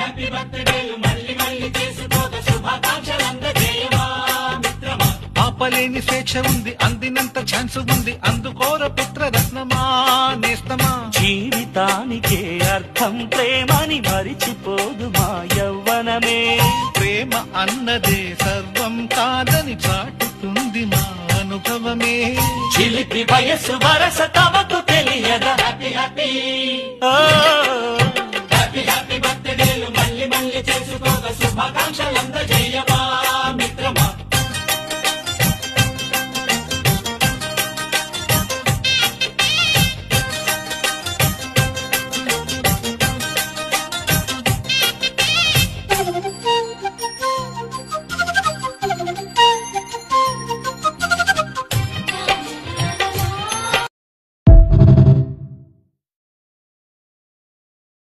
Happy బర్త్డేలు మళ్ళీ మళ్ళీ చేసుకోక శుభాకాంక్షలందజేయమా మిత్రమా. ఆపలేని స్వేచ్ఛ ఉంది, అందినంత ఛాన్స్ ఉంది, అందుకోర పుత్రరత్నమా నేస్తమా. జీవితానికే అర్థం ప్రేమని మరిచిపోదు మా యవ్వనమే. ప్రేమ అన్నదే సర్వం కాదని చాటుతుంది మా అనుభవమే. చిలిపి వయస్సు వరస తమకు తెలియదా హ్యాపీ హ్యాపీ. ఓ